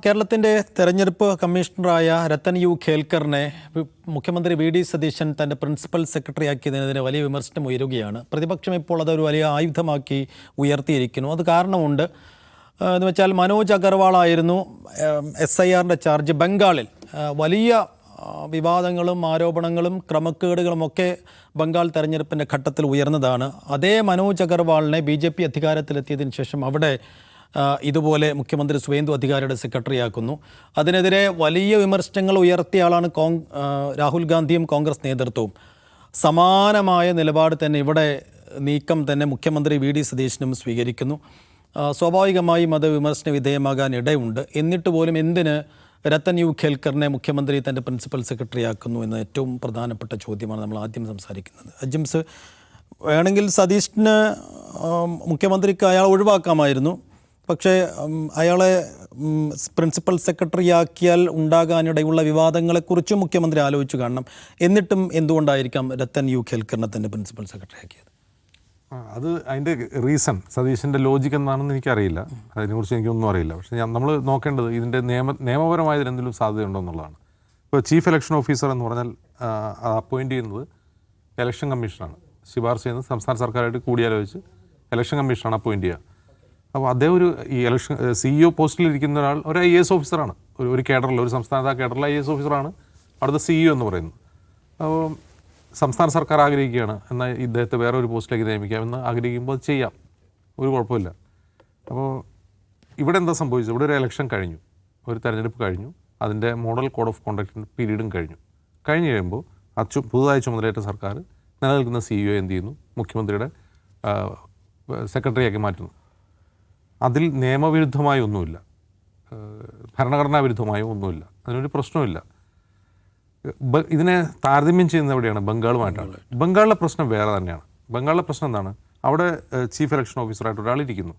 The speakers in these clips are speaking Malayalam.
കേരളത്തിൻ്റെ തെരഞ്ഞെടുപ്പ് കമ്മീഷണറായ രത്തൻ യു ഖേൽക്കറിനെ മുഖ്യമന്ത്രി വി ഡി സതീശൻ തൻ്റെ പ്രിൻസിപ്പൽ സെക്രട്ടറിയാക്കിയതിനെതിരെ വലിയ വിമർശനം ഉയരുകയാണ്. പ്രതിപക്ഷം ഇപ്പോൾ അതൊരു വലിയ ആയുധമാക്കി ഉയർത്തിയിരിക്കുന്നു. അത് കാരണമുണ്ട്. എന്ന് വെച്ചാൽ മനോജ് അഗർവാളായിരുന്നു SIRൻ്റെ ചാർജ്. ബംഗാളിൽ വലിയ വിവാദങ്ങളും ആരോപണങ്ങളും ക്രമക്കേടുകളുമൊക്കെ ബംഗാൾ തെരഞ്ഞെടുപ്പിൻ്റെ ഘട്ടത്തിൽ ഉയർന്നതാണ്. അതേ മനോജ് അഗർവാളിനെ BJP അധികാരത്തിലെത്തിയതിനു ശേഷം അവിടെ ഇതുപോലെ മുഖ്യമന്ത്രി സുവേന്ദു അധികാരിയുടെ സെക്രട്ടറിയാക്കുന്നു. അതിനെതിരെ വലിയ വിമർശനങ്ങൾ ഉയർത്തിയ ആളാണ് രാഹുൽ ഗാന്ധിയും കോൺഗ്രസ് നേതൃത്വവും. സമാനമായ നിലപാട് തന്നെ ഇവിടെ നീക്കം തന്നെ മുഖ്യമന്ത്രി വി ഡി സതീശനും സ്വീകരിക്കുന്നു. സ്വാഭാവികമായും അത് വിമർശന വിധേയമാകാൻ ഇടയുണ്ട്. എന്നിട്ട് പോലും എന്തിന് രത്തൻ യു ഖേൽക്കറിനെ മുഖ്യമന്ത്രി തൻ്റെ പ്രിൻസിപ്പൽ സെക്രട്ടറി ആക്കുന്നു എന്ന ഏറ്റവും പ്രധാനപ്പെട്ട ചോദ്യമാണ് നമ്മൾ ആദ്യം സംസാരിക്കുന്നത്. അജിംസ്, വേണമെങ്കിൽ സതീശന് മുഖ്യമന്ത്രിക്ക് അയാൾ ഒഴിവാക്കാമായിരുന്നു. പക്ഷേ അയാളെ പ്രിൻസിപ്പൽ സെക്രട്ടറിയാക്കിയാൽ ഉണ്ടാകാനിടയുള്ള വിവാദങ്ങളെക്കുറിച്ചും മുഖ്യമന്ത്രി ആലോചിച്ചു കാണണം. എന്നിട്ടും എന്തുകൊണ്ടായിരിക്കാം രത്തൻ യു ഖേൽക്കറിനെ തന്നെ പ്രിൻസിപ്പൽ സെക്രട്ടറി ആക്കിയത്? അത് അതിൻ്റെ റീസൺ സതീശൻ്റെ ലോജിക്ക് എന്താണെന്ന് എനിക്കറിയില്ല. അതിനെക്കുറിച്ച് എനിക്കൊന്നും അറിയില്ല. പക്ഷേ നമ്മൾ നോക്കേണ്ടത് ഇതിൻ്റെ നിയമപരമായതിൽ എന്തെങ്കിലും സാധ്യതയുണ്ടോ എന്നുള്ളതാണ്. ഇപ്പോൾ ചീഫ് ഇലക്ഷൻ ഓഫീസർ എന്ന് പറഞ്ഞാൽ അപ്പോയിൻറ്റ് ചെയ്യുന്നത് ഇലക്ഷൻ കമ്മീഷനാണ്. ശുപാർശ ചെയ്യുന്നത് സംസ്ഥാന സർക്കാരായിട്ട് കൂടിയാലോചിച്ച് ഇലക്ഷൻ കമ്മീഷനാണ് അപ്പോയിൻറ്റ് ചെയ്യുക. അപ്പോൾ അദ്ദേഹം ഈ ഇലക്ഷൻ CEO പോസ്റ്റിലിരിക്കുന്ന ഒരാൾ ഒരു IAS ഓഫീസറാണ്. ഒരു കേഡറിൽ, ഒരു സംസ്ഥാനത്തെ കേഡറിൽ IAS ഓഫീസറാണ് അവിടുത്തെ CEO എന്ന് പറയുന്നത്. അപ്പോൾ സംസ്ഥാന സർക്കാർ ആഗ്രഹിക്കുകയാണ് എന്നാൽ ഇദ്ദേഹത്തെ വേറെ ഒരു പോസ്റ്റിലേക്ക് നിയമിക്കാമെന്ന് ആഗ്രഹിക്കുമ്പോൾ അത് ചെയ്യാം, ഒരു കുഴപ്പമില്ല. അപ്പോൾ ഇവിടെ എന്താ സംഭവിച്ചത്? ഇവിടെ ഒരു ഇലക്ഷൻ കഴിഞ്ഞു, ഒരു തെരഞ്ഞെടുപ്പ് കഴിഞ്ഞു, അതിൻ്റെ മോഡൽ കോഡ് ഓഫ് കോണ്ടക്ട് പീരീഡും കഴിഞ്ഞു കഴിയുമ്പോൾ പുതുതായി ചുമതലയേറ്റ സർക്കാർ നിലനിൽക്കുന്ന CEO എന്ത് ചെയ്യുന്നു? മുഖ്യമന്ത്രിയുടെ സെക്രട്ടറിയാക്കി മാറ്റുന്നു. അതിൽ നിയമവിരുദ്ധമായി ഒന്നുമില്ല, ഭരണഘടനാ വിരുദ്ധമായോ ഒന്നുമില്ല, അതിനൊരു പ്രശ്നമില്ല. ഇതിനെ താരതമ്യം ചെയ്യുന്നത് എവിടെയാണ്? ബംഗാളുമായിട്ടാണ്. ബംഗാളിലെ പ്രശ്നം വേറെ തന്നെയാണ്. ബംഗാളിലെ പ്രശ്നം എന്താണ്? അവിടെ ചീഫ് ഇലക്ഷൻ ഓഫീസറായിട്ട് ഒരാളിരിക്കുന്നു.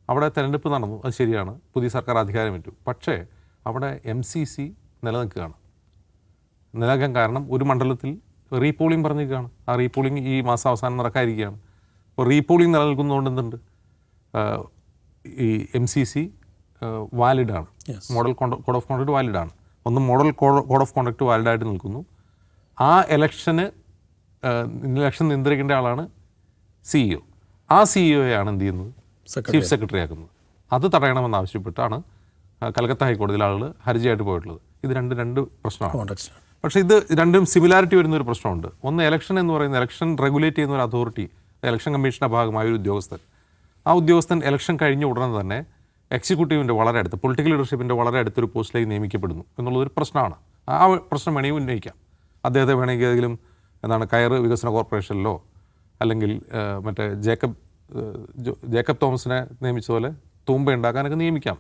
അവിടെ തെരഞ്ഞെടുപ്പ് നടന്നു, അത് ശരിയാണ്, പുതിയ സർക്കാർ അധികാരമേറ്റു. പക്ഷേ അവിടെ MCC നിലനിൽക്കുകയാണ്. നിലനിൽക്കാൻ കാരണം ഒരു മണ്ഡലത്തിൽ റീപോളിംഗ് പറഞ്ഞിരിക്കുകയാണ്. ആ റീപോളിംഗ് ഈ മാസം അവസാനം നടക്കാതിരിക്കുകയാണ്. അപ്പോൾ റീപോളിംഗ് നിലനിൽക്കുന്നതുകൊണ്ട് എന്തുണ്ട്? ഈ MCC വാലിഡാണ്, മോഡൽ കോഡ് ഓഫ് കോണ്ടക്ട് വാലിഡാണ്. ഒന്ന് മോഡൽ കോഡ് ഓഫ് കോണ്ടക്ട് വാലിഡായിട്ട് നിൽക്കുന്നു. ആ ഇലക്ഷൻ നിയന്ത്രിക്കേണ്ട ആളാണ് CEO. ആ CEOയാണ് എന്ത് ചെയ്യുന്നത്? ചീഫ് സെക്രട്ടറി ആക്കുന്നത്. അത് തടയണമെന്നാവശ്യപ്പെട്ടാണ് കൽക്കത്ത ഹൈക്കോടതിയിൽ ആളുകൾ ഹർജിയായിട്ട് പോയിട്ടുള്ളത്. ഇത് രണ്ട് പ്രശ്നമാണ്. പക്ഷേ ഇത് രണ്ടും സിമിലാരിറ്റി വരുന്നൊരു പ്രശ്നമുണ്ട്. ഒന്ന്, ഇലക്ഷൻ എന്ന് പറയുന്ന ഇലക്ഷൻ റെഗുലേറ്റ് ചെയ്യുന്ന ഒരു അതോറിറ്റി, ഇലക്ഷൻ കമ്മീഷൻ്റെ ഭാഗമായ ഒരു ഉദ്യോഗസ്ഥൻ. ആ ഉദ്യോഗസ്ഥൻ ഇലക്ഷൻ കഴിഞ്ഞ ഉടനെ തന്നെ എക്സിക്യൂട്ടീവിൻ്റെ വളരെ അടുത്ത്, പൊളിറ്റിക്കൽ ലീഡർഷിപ്പിൻ്റെ വളരെ അടുത്തൊരു പോസ്റ്റിലേക്ക് നിയമിക്കപ്പെടുന്നു എന്നുള്ളതൊരു പ്രശ്നമാണ്. ആ പ്രശ്നം വേണമെങ്കിൽ ഉന്നയിക്കാം. അദ്ദേഹത്തെ വേണമെങ്കിൽ ഏതെങ്കിലും കയറ് വികസന കോർപ്പറേഷനിലോ അല്ലെങ്കിൽ മറ്റേ ജേക്കബ് തോമസിനെ നിയമിച്ച പോലെ തൂമ്പ ഉണ്ടാക്കാനൊക്കെ നിയമിക്കാം.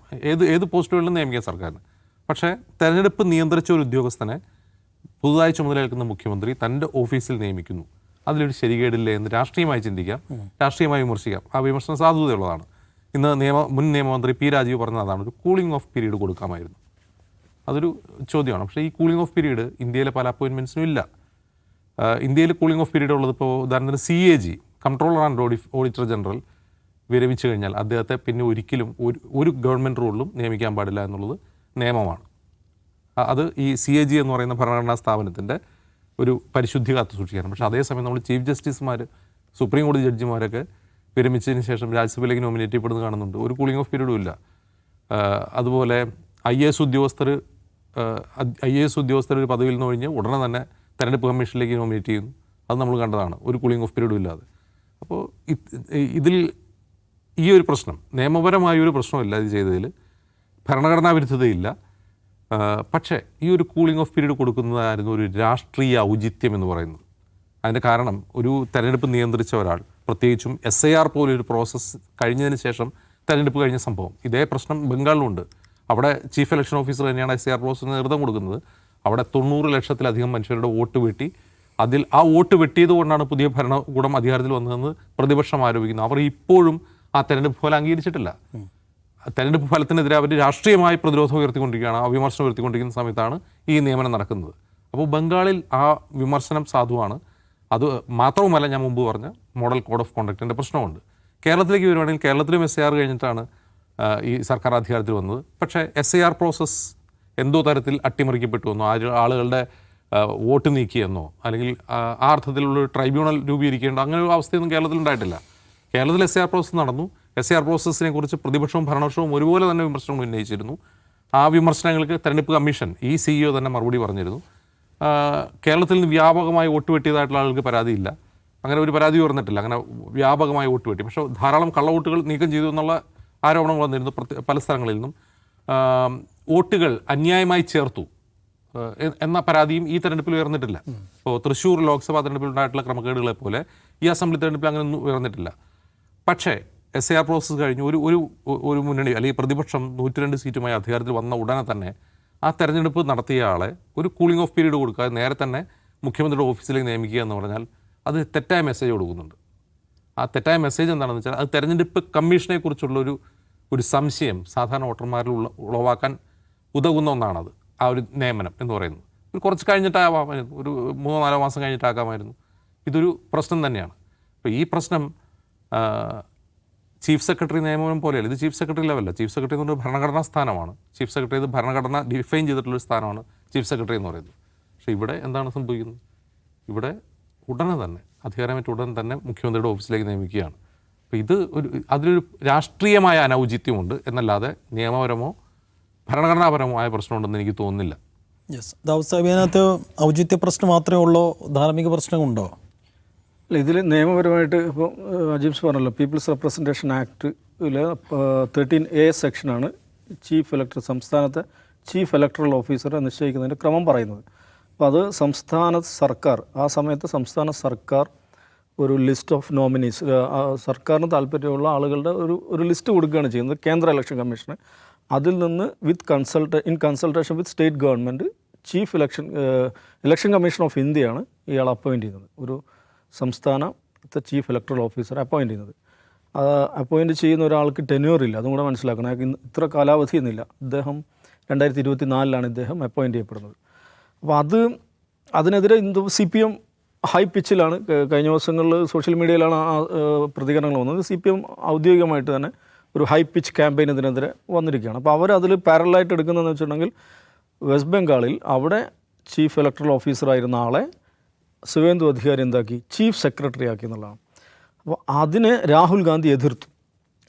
ഏത് പോസ്റ്റുകളിലും നിയമിക്കാം സർക്കാരിന്. പക്ഷേ തെരഞ്ഞെടുപ്പ് നിയന്ത്രിച്ച ഒരു ഉദ്യോഗസ്ഥനെ പുതുതായി ചുമതലയേൽക്കുന്ന മുഖ്യമന്ത്രി തൻ്റെ ഓഫീസിൽ നിയമിക്കുന്നു. അതിലൊരു ശരികേടില്ലേ എന്ന് രാഷ്ട്രീയമായി ചിന്തിക്കാം, രാഷ്ട്രീയമായി വിമർശിക്കാം. ആ വിമർശനം സാധുതയുള്ളതാണ്. ഇന്ന് മുൻ നിയമമന്ത്രി P. രാജീവ് പറഞ്ഞത് അതാണ്, ഒരു കൂളിംഗ് ഓഫ് പീരീഡ് കൊടുക്കാമായിരുന്നു. അതൊരു ചോദ്യമാണ്. പക്ഷേ ഈ കൂളിംഗ് ഓഫ് പീരീഡ് ഇന്ത്യയിലെ പല അപ്പോയിൻമെൻറ്റ്സിനും ഇല്ല. ഇന്ത്യയിൽ കൂളിംഗ് ഓഫ് പീരീഡ് ഉള്ളത് ഇപ്പോൾ ഉദാഹരണത്തിന് CAG, controller and auditor general വിരമിച്ചു കഴിഞ്ഞാൽ അദ്ദേഹത്തെ പിന്നെ ഒരിക്കലും ഒരു ഗവൺമെൻറ് റൂളിലും നിയമിക്കാൻ പാടില്ല എന്നുള്ളത് നിയമമാണ്. അത് ഈ CAG എന്ന് പറയുന്ന ഭരണഘടനാ സ്ഥാപനത്തിൻ്റെ ഒരു പരിശുദ്ധി കാത്തു സൂക്ഷിക്കാനും. പക്ഷേ അതേസമയം നമ്മൾ ചീഫ് ജസ്റ്റിസുമാർ, സുപ്രീം കോടതി ജഡ്ജിമാരൊക്കെ വിരമിച്ചതിന് ശേഷം രാജ്യസഭയിലേക്ക് നോമിനേറ്റ് ചെയ്യപ്പെടുന്നത് കാണുന്നുണ്ട്. ഒരു കൂളിംഗ് ഓഫ് പീരീഡും ഇല്ല. അതുപോലെ IAS ഉദ്യോഗസ്ഥർ ഒരു പദവിയിൽ നിന്ന് കഴിഞ്ഞ് ഉടനെ തന്നെ തെരഞ്ഞെടുപ്പ് കമ്മീഷനിലേക്ക് നോമിനേറ്റ് ചെയ്യുന്നു. അത് നമ്മൾ കണ്ടതാണ്, ഒരു കൂളിംഗ് ഓഫ് പീരീഡും ഇല്ലാതെ. അപ്പോൾ ഇതിൽ ഈ ഒരു പ്രശ്നം, നിയമപരമായൊരു പ്രശ്നമില്ല ഇത് ചെയ്തതിൽ, ഭരണഘടനാ വിരുദ്ധതയില്ല. പക്ഷേ ഈ ഒരു കൂളിംഗ് ഓഫ് പീരീഡ് കൊടുക്കുന്നതായിരുന്നു ഒരു രാഷ്ട്രീയ ഔചിത്യം എന്ന് പറയുന്നത്. അതിൻ്റെ കാരണം, ഒരു തെരഞ്ഞെടുപ്പ് നിയന്ത്രിച്ച ഒരാൾ, പ്രത്യേകിച്ചും SIR പോലൊരു പ്രോസസ്സ് കഴിഞ്ഞതിന് ശേഷം തെരഞ്ഞെടുപ്പ് കഴിഞ്ഞ സംഭവം, ഇതേ പ്രശ്നം ബംഗാളിലുണ്ട്. അവിടെ ചീഫ് ഇലക്ഷൻ ഓഫീസർ തന്നെയാണ് SIR പ്രോസസ്സിന് നേതൃത്വം കൊടുക്കുന്നത്. അവിടെ 90 ലക്ഷത്തിലധികം മനുഷ്യരുടെ വോട്ട് വെട്ടി, അതിൽ ആ വോട്ട് വെട്ടിയത് കൊണ്ടാണ് പുതിയ ഭരണകൂടം അധികാരത്തിൽ വന്നതെന്ന് പ്രതിപക്ഷം ആരോപിക്കുന്നു. അവർ ഇപ്പോഴും ആ തെരഞ്ഞെടുപ്പ് ഫലം അംഗീകരിച്ചിട്ടില്ല. തെരഞ്ഞെടുപ്പ് ഫലത്തിനെതിരെ അവർ രാഷ്ട്രീയമായി പ്രതിരോധം ഉയർത്തിക്കൊണ്ടിരിക്കുകയാണ്, ആ വിമർശനം ഉയർത്തിക്കൊണ്ടിരിക്കുന്ന സമയത്താണ് ഈ നിയമനം നടക്കുന്നത്. അപ്പോൾ ബംഗാളിൽ ആ വിമർശനം സാധുവാണ്. അത് മാത്രവുമല്ല, ഞാൻ മുമ്പ് പറഞ്ഞ മോഡൽ കോഡ് ഓഫ് കോണ്ടക്റ്റിൻ്റെ പ്രശ്നമുണ്ട്. കേരളത്തിലേക്ക് വരുവാണെങ്കിൽ കേരളത്തിലും SIR കഴിഞ്ഞിട്ടാണ് ഈ സർക്കാർ അധികാരത്തിൽ വന്നത്. പക്ഷേ SIR പ്രോസസ്സ് എന്തോ തരത്തിൽ അട്ടിമറിക്കപ്പെട്ടു എന്നോ ആളുകളുടെ വോട്ട് നീക്കിയെന്നോ അല്ലെങ്കിൽ ആ അർത്ഥത്തിലുള്ളൊരു ട്രൈബ്യൂണൽ രൂപീകരിക്കേണ്ട അങ്ങനെ ഒരു അവസ്ഥയൊന്നും കേരളത്തിൽ ഉണ്ടായിട്ടില്ല. കേരളത്തിൽ SIR പ്രോസസ്സ് നടന്നു. SIR പ്രോസസ്സിനെ കുറിച്ച് പ്രതിപക്ഷവും ഭരണപക്ഷവും ഒരുപോലെ തന്നെ വിമർശനം ഉന്നയിച്ചിരുന്നു. ആ വിമർശനങ്ങൾക്ക് തെരഞ്ഞെടുപ്പ് കമ്മീഷൻ ഈ CEO തന്നെ മറുപടി പറഞ്ഞിരുന്നു. കേരളത്തിൽ നിന്ന് വ്യാപകമായി വോട്ട് വെട്ടിയതായിട്ടുള്ള ആൾക്ക് പരാതിയില്ല, അങ്ങനെ ഒരു പരാതി ഉയർന്നിട്ടില്ല, അങ്ങനെ വ്യാപകമായി വോട്ട് വെട്ടി. പക്ഷേ ധാരാളം കള്ളവോട്ടുകൾ നീക്കം ചെയ്തു എന്നുള്ള ആരോപണങ്ങൾ വന്നിരുന്നു പല സ്ഥലങ്ങളിൽ നിന്നും. വോട്ടുകൾ അന്യായമായി ചേർത്തു എന്ന പരാതിയും ഈ തെരഞ്ഞെടുപ്പിൽ ഉയർന്നിട്ടില്ല. ഇപ്പോൾ തൃശ്ശൂർ ലോക്സഭാ തെരഞ്ഞെടുപ്പിൽ ഉണ്ടായിട്ടുള്ള ക്രമക്കേടുകളെ പോലെ ഈ അസംബ്ലി തെരഞ്ഞെടുപ്പിൽ അങ്ങനെയൊന്നും ഉയർന്നിട്ടില്ല. പക്ഷേ SIR പ്രോസസ്സ് കഴിഞ്ഞ് ഒരു മുന്നണി അല്ലെങ്കിൽ പ്രതിപക്ഷം 102 സീറ്റുമായി അധികാരത്തിൽ വന്ന ഉടനെ തന്നെ ആ തെരഞ്ഞെടുപ്പ് നടത്തിയ ആളെ ഒരു കൂളിംഗ് ഓഫ് പീരീഡ് കൊടുക്കാതെ നേരെ തന്നെ മുഖ്യമന്ത്രിയുടെ ഓഫീസിലേക്ക് നിയമിക്കുക എന്ന് പറഞ്ഞാൽ അത് തെറ്റായ മെസ്സേജ് കൊടുക്കുന്നുണ്ട്. ആ തെറ്റായ മെസ്സേജ് എന്താണെന്ന് വെച്ചാൽ അത് തെരഞ്ഞെടുപ്പ് കമ്മീഷനെ കുറിച്ചുള്ള ഒരു സംശയം സാധാരണ വോട്ടർമാരിൽ ഉളവാക്കാൻ ഉതകുന്ന ഒന്നാണത്. ആ ഒരു നിയമനം എന്ന് പറയുന്നത് ഒരു കുറച്ച് കഴിഞ്ഞിട്ടാവാമായിരുന്നു, ഒരു 3-4 മാസം കഴിഞ്ഞിട്ടാക്കാമായിരുന്നു. ഇതൊരു പ്രശ്നം തന്നെയാണ്. അപ്പോൾ ഈ പ്രശ്നം ചീഫ് സെക്രട്ടറി നിയമനം പോലെയല്ല. ഇത് ചീഫ് സെക്രട്ടറി ലെവലല്ല. ചീഫ് സെക്രട്ടറി എന്ന് പറഞ്ഞാൽ ഭരണഘടനാ സ്ഥാനമാണ്. ചീഫ് സെക്രട്ടറി ഇത് ഭരണഘടന ഡിഫൈൻ ചെയ്തിട്ടുള്ളൊരു സ്ഥാനമാണ് ചീഫ് സെക്രട്ടറി എന്ന് പറയുന്നത്. പക്ഷേ ഇവിടെ എന്താണ് സംഭവിക്കുന്നത്? ഇവിടെ ഉടനെ തന്നെ അധികാരമേറ്റ ഉടൻ തന്നെ മുഖ്യമന്ത്രിയുടെ ഓഫീസിലേക്ക് നിയമിക്കുകയാണ്. അപ്പോൾ ഇത് അതിലൊരു രാഷ്ട്രീയമായ അനൗചിത്യമുണ്ട് എന്നല്ലാതെ നിയമപരമോ ഭരണഘടനാപരമായ പ്രശ്നമുണ്ടെന്ന് എനിക്ക് തോന്നുന്നില്ല. യെസ്, അതിനകത്ത് ഔചിത്യ പ്രശ്നം മാത്രമേ ഉള്ളൂ, ധാർമ്മിക പ്രശ്നമുണ്ടോ? അല്ല, ഇതിൽ നിയമപരമായിട്ട് ഇപ്പോൾ അജീംസ് പറഞ്ഞല്ലോ, പീപ്പിൾസ് റെപ്രസെൻറ്റേഷൻ ആക്ടിൽ 13A സെക്ഷനാണ് സംസ്ഥാനത്തെ ചീഫ് ഇലക്ടറൽ ഓഫീസറെ നിശ്ചയിക്കുന്നതിൻ്റെ ക്രമം പറയുന്നത്. അപ്പോൾ അത് സംസ്ഥാന സർക്കാർ, ആ സമയത്ത് സംസ്ഥാന സർക്കാർ ഒരു ലിസ്റ്റ് ഓഫ് നോമിനീസ്, സർക്കാരിന് താല്പര്യമുള്ള ആളുകളുടെ ഒരു ലിസ്റ്റ് കൊടുക്കുകയാണ് ചെയ്യുന്നത് കേന്ദ്ര ഇലക്ഷൻ കമ്മീഷന്. അതിൽ നിന്ന് in consultation with state government chief election commission of ഇന്ത്യയാണ് ഇയാൾ അപ്പോയിൻറ്റ് ചെയ്യുന്നത്. ഒരു സംസ്ഥാനത്തെ ചീഫ് ഇലക്ടറൽ ഓഫീസറെ അപ്പോയിൻറ്റ് ചെയ്യുന്നത്. അപ്പോയിൻറ്റ് ചെയ്യുന്ന ഒരാൾക്ക് ടെന്യൂറില്ല, അതും കൂടെ മനസ്സിലാക്കണം. അയാൾക്ക് ഇത്ര കാലാവധി എന്നില്ല. ഇദ്ദേഹം 2024 ഇദ്ദേഹം അപ്പോയിൻറ്റ് ചെയ്യപ്പെടുന്നത്. അപ്പോൾ അതിനെതിരെ CPM ഹൈ പിച്ചിലാണ്. കഴിഞ്ഞ ദിവസങ്ങളിൽ സോഷ്യൽ മീഡിയയിലാണ് ആ പ്രതികരണങ്ങൾ വന്നത്. CPM ഔദ്യോഗികമായിട്ട് തന്നെ ഒരു ഹൈ പിച്ച് ക്യാമ്പയിൻ ഇതിനെതിരെ വന്നിരിക്കുകയാണ്. അപ്പോൾ അവരതിൽ പാരലായിട്ട് എടുക്കുന്നതെന്ന് വെച്ചിട്ടുണ്ടെങ്കിൽ വെസ്റ്റ് ബംഗാളിൽ അവിടെ ചീഫ് ഇലക്ടറൽ ഓഫീസറായിരുന്ന ആളെ സുവേന്ദു അധികാരി എന്താക്കി, ചീഫ് സെക്രട്ടറി ആക്കി എന്നുള്ളതാണ്. അപ്പോൾ അതിനെ രാഹുൽ ഗാന്ധി എതിർത്തു.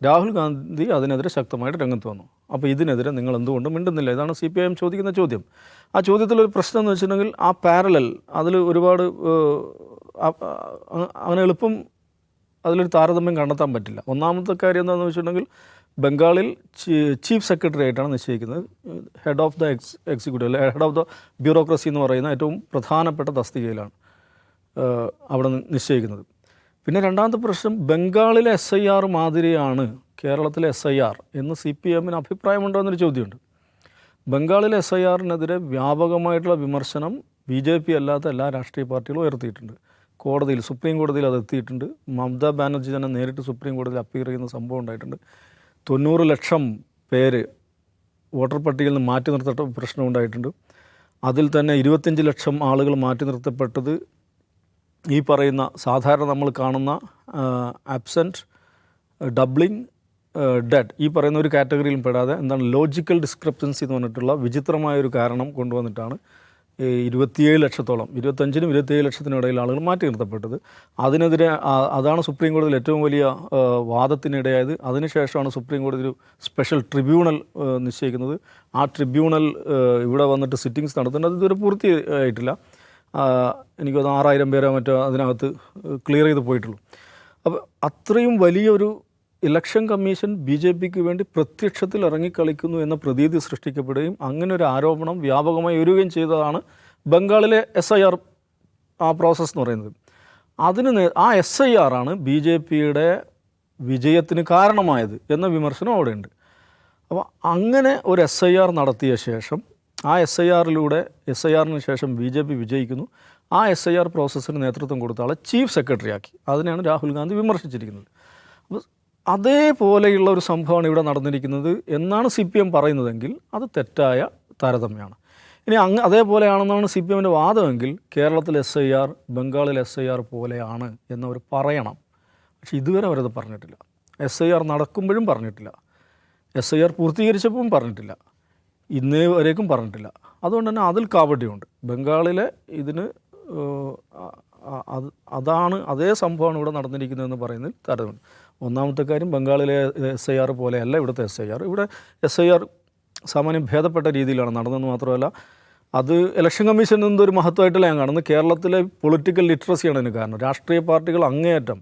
രാഹുൽ ഗാന്ധി അതിനെതിരെ ശക്തമായിട്ട് രംഗത്ത് വന്നു. അപ്പോൾ ഇതിനെതിരെ നിങ്ങൾ എന്തുകൊണ്ട് മിണ്ടുന്നില്ല? ഇതാണ് CPIM ചോദിക്കുന്ന ചോദ്യം. ആ ചോദ്യത്തിലൊരു പ്രശ്നം എന്ന് വെച്ചിട്ടുണ്ടെങ്കിൽ ആ പാരലൽ അതിൽ ഒരുപാട് അങ്ങനെ എളുപ്പം അതിലൊരു താരതമ്യം കണ്ടെത്താൻ പറ്റില്ല. ഒന്നാമത്തെ കാര്യം എന്താണെന്ന് വെച്ചിട്ടുണ്ടെങ്കിൽ ബംഗാളിൽ ചീഫ് സെക്രട്ടറി ആയിട്ടാണ് നിശ്ചയിക്കുന്നത്. ഹെഡ് ഓഫ് ദ എക്സിക്യൂട്ടീവ് അല്ലെ ഹെഡ് ഓഫ് ദ ബ്യൂറോക്രസി എന്ന് പറയുന്ന ഏറ്റവും പ്രധാനപ്പെട്ട തസ്തികയിലാണ് അവിടെ നിശ്ചയിക്കുന്നത്. പിന്നെ രണ്ടാമത്തെ പ്രശ്നം, ബംഗാളിലെ SIR മാതിരിയാണ് കേരളത്തിലെ SIR എന്ന് CPMന് അഭിപ്രായമുണ്ടോ എന്നൊരു ചോദ്യമുണ്ട്. ബംഗാളിലെ SIRനെതിരെ വ്യാപകമായിട്ടുള്ള വിമർശനം BJP അല്ലാത്ത എല്ലാ രാഷ്ട്രീയ പാർട്ടികളും ഉയർത്തിയിട്ടുണ്ട്. കോടതിയിൽ, സുപ്രീം കോടതിയിൽ അത് എത്തിയിട്ടുണ്ട്. മമതാ ബാനർജി തന്നെ നേരിട്ട് സുപ്രീം കോടതിയിൽ അപ്പീൽ ചെയ്യുന്ന സംഭവം ഉണ്ടായിട്ടുണ്ട്. 90 ലക്ഷം പേര് വോട്ടർ പട്ടികയിൽ നിന്ന് മാറ്റി നിർത്തപ്പെട്ട പ്രശ്നം ഉണ്ടായിട്ടുണ്ട്. അതിൽ തന്നെ 25 ലക്ഷം ആളുകൾ മാറ്റി നിർത്തപ്പെട്ടത് ഈ പറയുന്ന സാധാരണ നമ്മൾ കാണുന്ന ആബ്സെൻറ്റ്, ഡബ്ലിംഗ്, ഡെഡ് ഈ പറയുന്ന ഒരു കാറ്റഗറിയിലും പെടാതെ എന്താണ് ലോജിക്കൽ ഡിസ്ക്രിപ്പൻസി എന്ന് പറഞ്ഞിട്ടുള്ള വിചിത്രമായൊരു കാരണം കൊണ്ടുവന്നിട്ടാണ് 27 ലക്ഷത്തോളം 25-നും 27 ലക്ഷത്തിനും ഇടയിൽ ആളുകൾ മാറ്റി നിർത്തപ്പെട്ടത്. അതിനെതിരെ അതാണ് സുപ്രീം കോടതിയിൽ ഏറ്റവും വലിയ വാദത്തിനിടയായത്. അതിനുശേഷമാണ് സുപ്രീം കോടതി ഒരു സ്പെഷ്യൽ ട്രിബ്യൂണൽ നിശ്ചയിക്കുന്നത്. ആ ട്രിബ്യൂണൽ ഇവിടെ വന്നിട്ട് സിറ്റിങ്സ് നടത്തുന്നത് ഇതുവരെ പൂർത്തിയായിട്ടില്ല. എനിക്ക് 6000 പേരോ മറ്റോ അതിനകത്ത് ക്ലിയർ ചെയ്ത് പോയിട്ടുള്ളൂ. അപ്പോൾ അത്രയും വലിയൊരു ഇലക്ഷൻ കമ്മീഷൻ BJPക്ക് വേണ്ടി പ്രത്യക്ഷത്തിൽ ഇറങ്ങിക്കളിക്കുന്നു എന്ന പ്രതീതി സൃഷ്ടിക്കപ്പെടുകയും അങ്ങനെ ഒരു ആരോപണം വ്യാപകമായി ഉയരുകയും ചെയ്തതാണ് ബംഗാളിലെ SIR ആ പ്രോസസ്സ് എന്ന് പറയുന്നത്. ആ SIR ആണ് BJPയുടെ വിജയത്തിന് കാരണമായത് എന്ന വിമർശനം അവിടെയുണ്ട്. അപ്പോൾ അങ്ങനെ ഒരു SIR നടത്തിയ ശേഷം ആ SIRന് ശേഷം BJP വിജയിക്കുന്നു. ആ SIR പ്രോസസ്സിന് നേതൃത്വം കൊടുത്ത ആളെ ചീഫ് സെക്രട്ടറി ആക്കി. അതിനെയാണ് രാഹുൽ ഗാന്ധി വിമർശിച്ചിരിക്കുന്നത്. അപ്പോൾ അതേപോലെയുള്ള ഒരു സംഭവമാണ് ഇവിടെ നടന്നിരിക്കുന്നത് എന്നാണ് CPM പറയുന്നതെങ്കിൽ അത് തെറ്റായ താരതമ്യമാണ്. ഇനി അതേപോലെയാണെന്നാണ് CPMൻ്റെ വാദമെങ്കിൽ കേരളത്തിലെ SIR ബംഗാളിലെ SIR പോലെയാണ് എന്നവർ പറയണം. പക്ഷേ ഇതുവരെ അവരത് പറഞ്ഞിട്ടില്ല. SIR നടക്കുമ്പോഴും പറഞ്ഞിട്ടില്ല. SIR പൂർത്തീകരിച്ചപ്പം പറഞ്ഞിട്ടില്ല, ഇന്നേ വരേക്കും പറഞ്ഞിട്ടില്ല. അതുകൊണ്ട് തന്നെ അതിൽ കാപട്യമുണ്ട്. ബംഗാളിലെ ഇതിന് അതാണ് അതേ സംഭവമാണ് ഇവിടെ നടന്നിരിക്കുന്നതെന്ന് പറയുന്നതിൽ താരതമ്യം. ഒന്നാമത്തെ കാര്യം, ബംഗാളിലെ SIR പോലെയല്ല ഇവിടുത്തെ SIR. ഇവിടെ SIR സാമാന്യം ഭേദപ്പെട്ട രീതിയിലാണ് നടന്നതെന്ന് മാത്രമല്ല, അത് ഇലക്ഷൻ കമ്മീഷൻ എന്തൊരു മഹത്വമായിട്ടല്ല ഞാൻ കാണുന്നത്. കേരളത്തിലെ പൊളിറ്റിക്കൽ ലിറ്ററസിയാണ് അതിന് കാരണം. രാഷ്ട്രീയ പാർട്ടികൾ അങ്ങേയറ്റം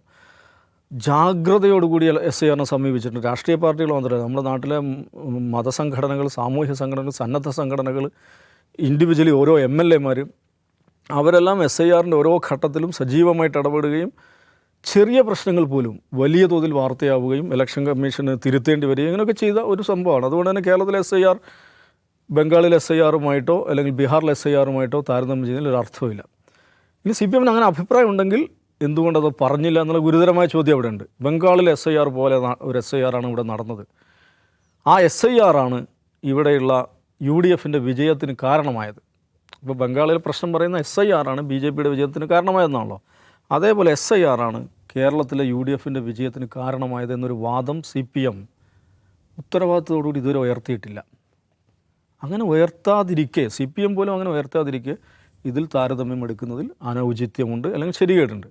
ജാഗ്രതയോടുകൂടി SIRനെ സമീപിച്ചിട്ടുണ്ട്. രാഷ്ട്രീയ പാർട്ടികൾ മാത്രമല്ല, നമ്മുടെ നാട്ടിലെ മതസംഘടനകൾ, സാമൂഹ്യ സംഘടനകൾ, സന്നദ്ധ സംഘടനകൾ, ഇൻഡിവിജ്വലി ഓരോ MLA അവരെല്ലാം SIRൻ്റെ ഓരോ ഘട്ടത്തിലും സജീവമായിട്ട് ഇടപെടുകയും ചെറിയ പ്രശ്നങ്ങൾ പോലും വലിയ തോതിൽ വാർത്തയാവുകയും ഇലക്ഷൻ കമ്മീഷന് തിരുത്തേണ്ടി വരികയും ഇങ്ങനെയൊക്കെ ചെയ്ത ഒരു സംഭവമാണ്. അതുകൊണ്ട് തന്നെ കേരളത്തിലെ SIR ബംഗാളിലെ SIRമായിട്ടോ അല്ലെങ്കിൽ ബീഹാറിലെ SIRമായിട്ടോ താരതമ്യം ചെയ്യുന്നതിൽ ഒരു അർത്ഥമില്ല. ഇനി CPMന് അങ്ങനെ അഭിപ്രായം ഉണ്ടെങ്കിൽ എന്തുകൊണ്ടത് പറഞ്ഞില്ല എന്നുള്ള ഗുരുതരമായ ചോദ്യം അവിടെ ഉണ്ട്. ബംഗാളിലെ SIR പോലെ ഒരു SIR ഇവിടെ നടന്നത്. ആ SIR ഇവിടെയുള്ള UDFൻ്റെ വിജയത്തിന് കാരണമായത്. ഇപ്പോൾ ബംഗാളിലെ പ്രശ്നം പറയുന്ന SIR BJPയുടെ വിജയത്തിന് കാരണമായതെന്നാണല്ലോ. അതേപോലെ SIR കേരളത്തിലെ UDFൻ്റെ വിജയത്തിന് കാരണമായതെന്നൊരു വാദം CPM ഉത്തരവാദിത്തത്തോടുകൂടി ഇതുവരെ ഉയർത്തിയിട്ടില്ല. അങ്ങനെ ഉയർത്താതിരിക്കെ, CPM പോലും അങ്ങനെ ഉയർത്താതിരിക്കെ ഇതിൽ താരതമ്യം എടുക്കുന്നതിൽ അനൗചിത്യമുണ്ട്, അല്ലെങ്കിൽ ശരികേടുണ്ട്.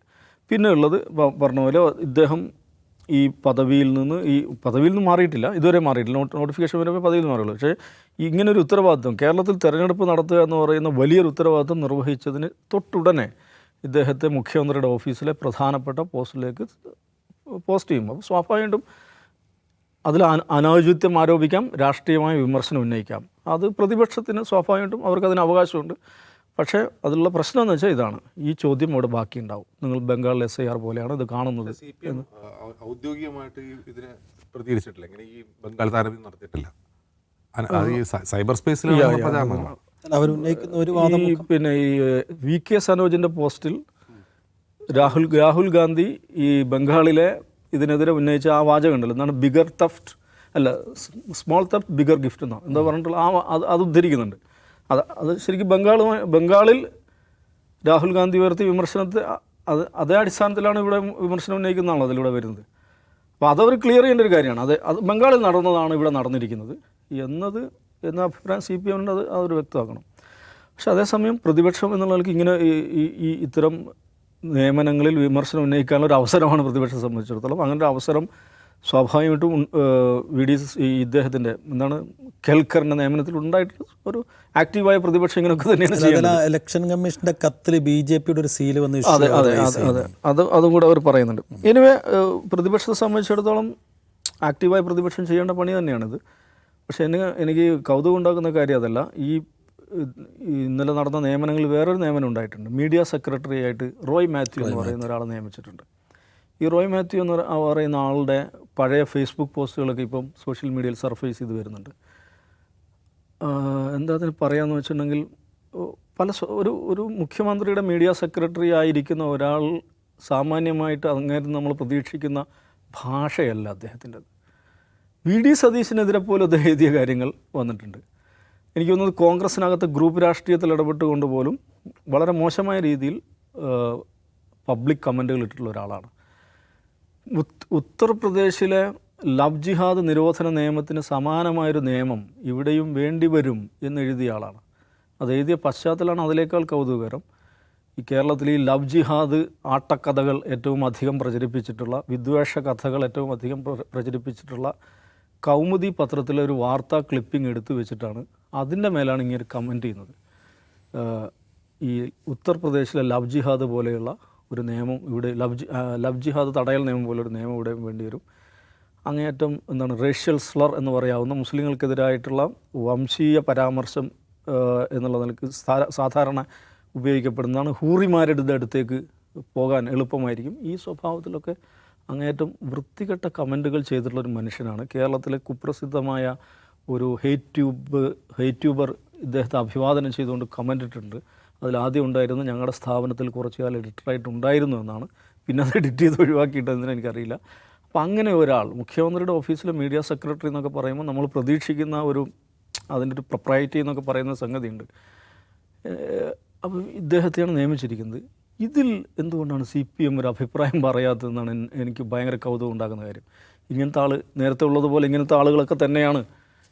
പിന്നെ ഉള്ളത് പറഞ്ഞ പോലെ ഇദ്ദേഹം ഈ പദവിയിൽ നിന്ന് മാറിയിട്ടില്ല, ഇതുവരെ മാറിയിട്ടില്ല. നോട്ടിഫിക്കേഷൻ വരുമ്പോൾ പദവിയിൽ നിന്ന് മാറുള്ളൂ. പക്ഷേ ഇങ്ങനൊരു ഉത്തരവാദിത്വം, കേരളത്തിൽ തെരഞ്ഞെടുപ്പ് നടത്തുക എന്ന് പറയുന്ന വലിയൊരു ഉത്തരവാദിത്വം നിർവഹിച്ചതിന് തൊട്ടുടനെ ഇദ്ദേഹത്തെ മുഖ്യമന്ത്രിയുടെ ഓഫീസിലെ പ്രധാനപ്പെട്ട പോസ്റ്റിലേക്ക് പോസ്റ്റ് ചെയ്യുമ്പോൾ സ്വാഭാവികമായിട്ടും അതിൽ അനൗചിത്യം ആരോപിക്കാം, രാഷ്ട്രീയമായ വിമർശനം ഉന്നയിക്കാം. അത് പ്രതിപക്ഷത്തിന് സ്വാഭാവികമായിട്ടും അവർക്കതിന് അവകാശമുണ്ട്. പക്ഷേ അതിലുള്ള പ്രശ്നം എന്ന് വെച്ചാൽ ഇതാണ്, ഈ ചോദ്യം അവിടെ ബാക്കിയുണ്ടാവും. നിങ്ങൾ ബംഗാളിലെ SIR പോലെയാണ് ഇത് കാണുന്നത്. CPM ഔദ്യോഗികമായിട്ട് ഇതിനെ പ്രതികരിച്ചിട്ടില്ല, ഇങ്ങനെ ഈ ബംഗാൾ താരതമ്യം നടത്തിയിട്ടില്ല. ഈ സൈബർ സ്പേസിൽ അവർ ഉന്നയിക്കുന്ന ഒരു വാദം, പിന്നെ ഈ VK സനോജിൻ്റെ പോസ്റ്റിൽ രാഹുൽ ഗാന്ധി ഈ ബംഗാളിലെ ഇതിനെതിരെ ഉന്നയിച്ച ആ വാചകം ഉണ്ടല്ലോ, എന്താണ്, ബിഗർ തഫ്റ്റ് അല്ല സ്മോൾ തഫ്റ്റ് ബിഗർ ഗിഫ്റ്റ് എന്നാണ് എന്താ പറഞ്ഞിട്ടുള്ള അത് ഉദ്ധരിക്കുന്നുണ്ട്. അത് ശരിക്കും ബംഗാളിൽ രാഹുൽ ഗാന്ധി ഉയർത്തിയ വിമർശനത്തെ അതേ അടിസ്ഥാനത്തിലാണ് ഇവിടെ വിമർശനം ഉന്നയിക്കുന്നതാണല്ലോ അതിലൂടെ വരുന്നത്. അപ്പോൾ അതവർ ക്ലിയർ ചെയ്യേണ്ട ഒരു കാര്യമാണ്. അത് ബംഗാളിൽ നടന്നതാണ് ഇവിടെ നടന്നിരിക്കുന്നത് എന്ന അഭിപ്രായം CPM അതൊരു വ്യക്തമാക്കണം. പക്ഷെ അതേസമയം പ്രതിപക്ഷം എന്നുള്ളവർക്ക് ഇങ്ങനെ ഈ ഇത്തരം നിയമനങ്ങളിൽ വിമർശനം ഉന്നയിക്കാനുള്ള ഒരു അവസരമാണ് പ്രതിപക്ഷത്തെ സംബന്ധിച്ചിടത്തോളം. അങ്ങനെ ഒരു അവസരം സ്വാഭാവികമായിട്ടും ഇദ്ദേഹത്തിൻ്റെ ഖേൽക്കറിൻ്റെ നിയമനത്തിൽ ഉണ്ടായിട്ട് ഒരു ആക്റ്റീവായ പ്രതിപക്ഷം ഇങ്ങനെയൊക്കെ തന്നെയാണ്. ഇലക്ഷൻ കമ്മീഷന്റെ കത്തിൽ BJPയുടെ ഒരു സീല് വന്ന് അതെ അതും കൂടെ അവർ പറയുന്നുണ്ട്. എനിവേ പ്രതിപക്ഷത്തെ സംബന്ധിച്ചിടത്തോളം ആക്റ്റീവായ പ്രതിപക്ഷം ചെയ്യേണ്ട പണി തന്നെയാണിത്. പക്ഷേ എനിക്ക് കൗതുകം ഉണ്ടാക്കുന്ന കാര്യം അതല്ല. ഈ ഇന്നലെ നടന്ന നിയമനങ്ങളിൽ വേറൊരു നിയമനം ഉണ്ടായിട്ടുണ്ട്. മീഡിയ സെക്രട്ടറി ആയിട്ട് റോയ് മാത്യു എന്ന് പറയുന്ന ഒരാളെ നിയമിച്ചിട്ടുണ്ട്. ഈ റോയ് മാത്യു എന്ന് പറയുന്ന ആളുടെ പഴയ ഫേസ്ബുക്ക് പോസ്റ്റുകളൊക്കെ ഇപ്പം സോഷ്യൽ മീഡിയയിൽ സർഫേസ് ചെയ്ത് വരുന്നുണ്ട്. എന്താ അതിന് പറയാമെന്ന് വെച്ചിട്ടുണ്ടെങ്കിൽ, ഒരു മുഖ്യമന്ത്രിയുടെ മീഡിയ സെക്രട്ടറി ആയിരിക്കുന്ന ഒരാൾ സാമാന്യമായിട്ട് അങ്ങേര് നമ്മൾ പ്രതീക്ഷിക്കുന്ന ഭാഷയല്ല അദ്ദേഹത്തിൻ്റെത്. VD സതീശനെതിരെ പോലും അദ്ദേഹം എഴുതിയ കാര്യങ്ങൾ വന്നിട്ടുണ്ട്. എനിക്ക് തോന്നുന്നത് കോൺഗ്രസിനകത്ത് ഗ്രൂപ്പ് രാഷ്ട്രീയത്തിൽ ഇടപെട്ടുകൊണ്ട് പോലും വളരെ മോശമായ രീതിയിൽ പബ്ലിക് കമൻറ്റുകൾ ഇട്ടിട്ടുള്ള ഒരാളാണ്. ഉത്തർപ്രദേശിലെ ലവ് ജിഹാദ് നിരോധന നിയമത്തിന് സമാനമായൊരു നിയമം ഇവിടെയും വേണ്ടിവരും എന്നെഴുതിയ ആളാണ്. അത് എഴുതിയ പശ്ചാത്തലമാണ് അതിനേക്കാൾ കൗതുകകരം. ഈ കേരളത്തിൽ ഈ ലവ് ജിഹാദ് ആട്ടക്കഥകൾ ഏറ്റവും അധികം പ്രചരിപ്പിച്ചിട്ടുള്ള, വിദ്വേഷ കഥകൾ ഏറ്റവും അധികം പ്രചരിപ്പിച്ചിട്ടുള്ള കൗമുദി പത്രത്തിലെ ഒരു വാർത്താ ക്ലിപ്പിംഗ് എടുത്തു വെച്ചിട്ടാണ് അതിൻ്റെ മേലാണ് ഇങ്ങനെ കമൻറ്റ് ചെയ്യുന്നത്. ഈ ഉത്തർപ്രദേശിലെ ലവ് ജിഹാദ് പോലെയുള്ള ഒരു നിയമം ഇവിടെ, ലവ് ജിഹാദ് തടയൽ നിയമം പോലൊരു നിയമം ഇവിടെ വേണ്ടി വരും. അങ്ങേയറ്റം റേഷ്യൽ സ്ലർ എന്ന് പറയാവുന്ന മുസ്ലിങ്ങൾക്കെതിരായിട്ടുള്ള വംശീയ പരാമർശം എന്നുള്ള നിലയ്ക്ക് സാധാരണ ഉപയോഗിക്കപ്പെടുന്നതാണ്. ഹൂറിമാരുടെ അടുത്തേക്ക് പോകാൻ എളുപ്പമായിരിക്കും. ഈ സ്വഭാവത്തിലൊക്കെ അങ്ങേയറ്റം വൃത്തികെട്ട കമൻറ്റുകൾ ചെയ്തിട്ടുള്ളൊരു മനുഷ്യനാണ്. കേരളത്തിലെ കുപ്രസിദ്ധമായ ഒരു ഹെയ്റ്റ് ട്യൂബർ ഇദ്ദേഹത്തെ അഭിവാദനം ചെയ്തുകൊണ്ട് കമൻ്റ് ഇട്ടിട്ടുണ്ട്. അതിലാദ്യം ഉണ്ടായിരുന്നത് ഞങ്ങളുടെ സ്ഥാപനത്തിൽ കുറച്ച് കാലം എഡിറ്ററായിട്ടുണ്ടായിരുന്നു എന്നാണ്. പിന്നെ അത് എഡിറ്റ് ചെയ്ത് ഒഴിവാക്കിയിട്ടെന്ന് എനിക്കറിയില്ല. അപ്പോൾ അങ്ങനെ ഒരാൾ മുഖ്യമന്ത്രിയുടെ ഓഫീസിലെ മീഡിയ സെക്രട്ടറി എന്നൊക്കെ പറയുമ്പോൾ നമ്മൾ പ്രതീക്ഷിക്കുന്ന അതിൻ്റെ ഒരു പ്രൊപ്രൈറ്റി എന്നൊക്കെ പറയുന്ന സംഗതിയുണ്ട്. അപ്പോൾ ഇദ്ദേഹത്തെയാണ് നിയമിച്ചിരിക്കുന്നത്. ഇതിൽ എന്തുകൊണ്ടാണ് CPM ഒരു അഭിപ്രായം പറയാത്തതെന്നാണ് എനിക്ക് ഭയങ്കര കൗതുകം ഉണ്ടാക്കുന്ന കാര്യം. ഇങ്ങനത്തെ ആൾ നേരത്തെ ഉള്ളതുപോലെ ഇങ്ങനത്തെ ആളുകളൊക്കെ തന്നെയാണ്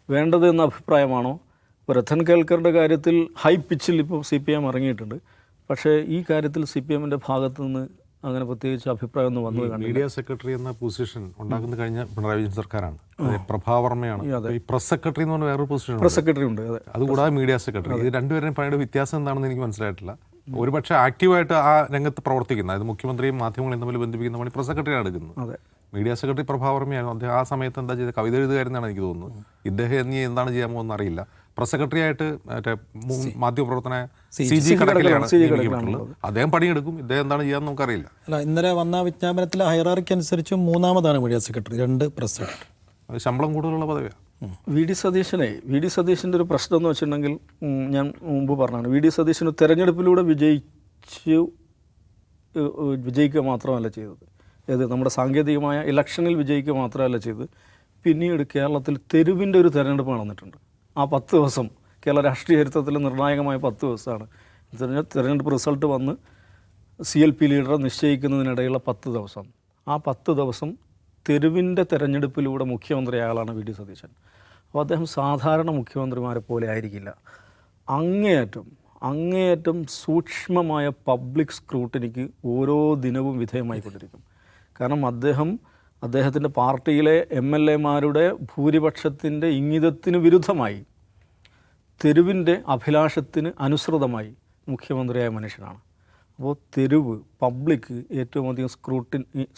വേണ്ടത് എന്ന അഭിപ്രായമാണോ? ഇപ്പോൾ രത്തൻ കേൽക്കറുടെ കാര്യത്തിൽ ഹൈ പിച്ചിൽ ഇപ്പോൾ CPM ഇറങ്ങിയിട്ടുണ്ട്. പക്ഷേ ഈ കാര്യത്തിൽ CPMൻ്റെ ഭാഗത്ത് നിന്ന് അങ്ങനെ പ്രത്യേകിച്ച് അഭിപ്രായം ഒന്നും വന്നത് കണ്ടില്ല. മീഡിയ സെക്രട്ടറി എന്ന പൊസിഷൻ ഉണ്ടാക്കുന്ന കഴിഞ്ഞ പിണറായി വിജയൻ സർക്കാരാണ്. പ്രഭാവർമ്മയാണ്. ഈ പ്രസ് സെക്രട്ടറി എന്ന് പറഞ്ഞ വേറൊരു പൊസിഷൻ, പ്രസ് സെക്രട്ടറി ഉണ്ട്. അതെ, അതുകൂടാതെ മീഡിയ സെക്രട്ടറി. ഇത് രണ്ടുപേരുടെയും പണിയുടെ വ്യത്യാസം എന്താണെന്ന് എനിക്ക് മനസ്സിലായിട്ടില്ല. ഒരുപക്ഷെ ആക്റ്റീവായിട്ട് ആ രംഗത്ത് പ്രവർത്തിക്കുന്ന, അതായത് മുഖ്യമന്ത്രിയും മാധ്യമങ്ങളെയും തമ്മിൽ ബന്ധിപ്പിക്കുന്ന പണി പ്രസ് സെക്രട്ടറിയാണ് എടുക്കുന്നത്. അതെ, മീഡിയ സെക്രട്ടറി പ്രഭാവർമ്മയായിരുന്നു. അദ്ദേഹം ആ സമയത്ത് എന്താ ചെയ്തത്? കവിത എഴുതുകാരെന്നാണ് എനിക്ക് തോന്നുന്നത്. ഇദ്ദേഹം ഇനി എന്താണ് ചെയ്യാൻ പോകുന്നത് അറിയില്ല. പ്രസ് സെക്രട്ടറി ആയിട്ട് മറ്റേ മാധ്യമപ്രവർത്തന CG കടക്കിലാണ് നിയമിക്കപ്പെട്ടുള്ളത്. അദ്ദേഹം പണിയെടുക്കും. ഇദ്ദേഹം എന്താണ് ചെയ്യാൻ നമുക്കറിയില്ല. അല്ല, ഇന്നലെ വന്ന വിജ്ഞാപനത്തിലെ ഹൈറാർക്കി അനുസരിച്ച് മൂന്നാമതാണ് മീഡിയ സെക്രട്ടറി, 2 പ്രസ് സെക്രട്ടറി. അത് ശമ്പളം കൂടുതലുള്ള പദവിയാണ്. വി ഡി സതീശൻ്റെ ഒരു പ്രശ്നം എന്ന് വെച്ചിട്ടുണ്ടെങ്കിൽ, ഞാൻ മുമ്പ് പറഞ്ഞാണ്, വി ഡി സതീശന് തെരഞ്ഞെടുപ്പിലൂടെ വിജയിക്കുക മാത്രമല്ല ചെയ്തത്. ഏത് നമ്മുടെ സാങ്കേതികമായ ഇലക്ഷനിൽ വിജയിക്കുക മാത്രമല്ല ചെയ്തത്, പിന്നീട് കേരളത്തിൽ തെരുവിൻ്റെ ഒരു തെരഞ്ഞെടുപ്പ് നടന്നിട്ടുണ്ട്. ആ 10 ദിവസം കേരള രാഷ്ട്രീയ ചരിത്രത്തിൽ നിർണായകമായ 10 ദിവസമാണ്. തെരഞ്ഞെടുപ്പ് റിസൾട്ട് വന്ന് CLP ലീഡറെ നിശ്ചയിക്കുന്നതിനിടയിലുള്ള 10 ദിവസം. ആ 10 ദിവസം തെരുവിൻ്റെ തെരഞ്ഞെടുപ്പിലൂടെ മുഖ്യമന്ത്രിയായ ആളാണ് വി ഡി സതീശൻ. അപ്പോൾ അദ്ദേഹം സാധാരണ മുഖ്യമന്ത്രിമാരെ പോലെ ആയിരിക്കില്ല. അങ്ങേയറ്റം സൂക്ഷ്മമായ പബ്ലിക് സ്ക്രൂട്ടിനിക്ക് ഓരോ ദിനവും വിധേയമായിക്കൊണ്ടിരിക്കും. കാരണം അദ്ദേഹത്തിൻ്റെ പാർട്ടിയിലെ MLA-മാരുടെ ഭൂരിപക്ഷത്തിൻ്റെ ഇംഗിതത്തിന് വിരുദ്ധമായി, തെരുവിൻ്റെ അഭിലാഷത്തിന് അനുസൃതമായി മുഖ്യമന്ത്രിയായ മനുഷ്യനാണ്. അപ്പോൾ തെരുവ്, പബ്ലിക് ഏറ്റവും അധികം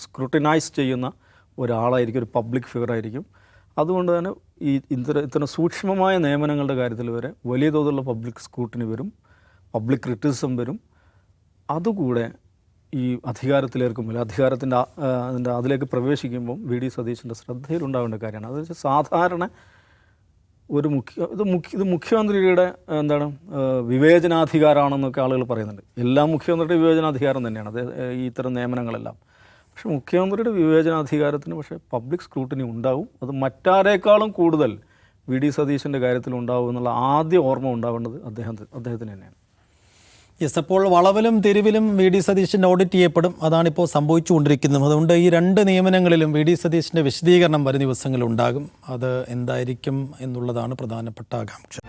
സ്ക്രൂട്ടിനൈസ് ചെയ്യുന്ന ഒരാളായിരിക്കും, ഒരു പബ്ലിക് ഫിഗറായിരിക്കും. അതുകൊണ്ട് തന്നെ ഈ ഇത്തരം സൂക്ഷ്മമായ നിയമനങ്ങളുടെ കാര്യത്തിൽ വരെ വലിയ തോതിലുള്ള പബ്ലിക് സ്ക്രൂട്ടിനി വരും, പബ്ലിക് ക്രിറ്റിസിസം വരും. അതുകൂടെ ഈ അധികാരത്തിലേർക്കുമ്പോൾ, അതിലേക്ക് പ്രവേശിക്കുമ്പം വി ഡി സതീശൻ്റെ ശ്രദ്ധയിലുണ്ടാവേണ്ട കാര്യമാണ്. അത് വെച്ചാൽ സാധാരണ ഒരു ഇത് മുഖ്യമന്ത്രിയുടെ വിവേചനാധികാരമാണെന്നൊക്കെ ആളുകൾ പറയുന്നുണ്ട്. എല്ലാ മുഖ്യമന്ത്രിയുടെ വിവേചനാധികാരം തന്നെയാണ് അത്, ഈ ഇത്തരം നിയമനങ്ങളെല്ലാം. പക്ഷേ മുഖ്യമന്ത്രിയുടെ വിവേചനാധികാരത്തിന് പക്ഷേ പബ്ലിക് സ്ക്രൂട്ടിനി ഉണ്ടാവും. അത് മറ്റാരേക്കാളും കൂടുതൽ വി ഡി സതീശൻ്റെ കാര്യത്തിൽ ഉണ്ടാവും എന്നുള്ള ആദ്യ ഓർമ്മ ഉണ്ടാവേണ്ടത് അദ്ദേഹത്തിന് തന്നെയാണ്. യെസ്, അപ്പോൾ വളവിലും തെരുവിലും വി ഡി സതീശൻ ഓഡിറ്റ് ചെയ്യപ്പെടും. അതാണിപ്പോൾ സംഭവിച്ചുകൊണ്ടിരിക്കുന്നത്. അതുകൊണ്ട് ഈ 2 നിയമനങ്ങളിലും വി ഡി സതീശൻ്റെ വിശദീകരണം വരും ദിവസങ്ങളിൽ ഉണ്ടാകും. അത് എന്തായിരിക്കും എന്നുള്ളതാണ് പ്രധാനപ്പെട്ട ആകാംക്ഷ.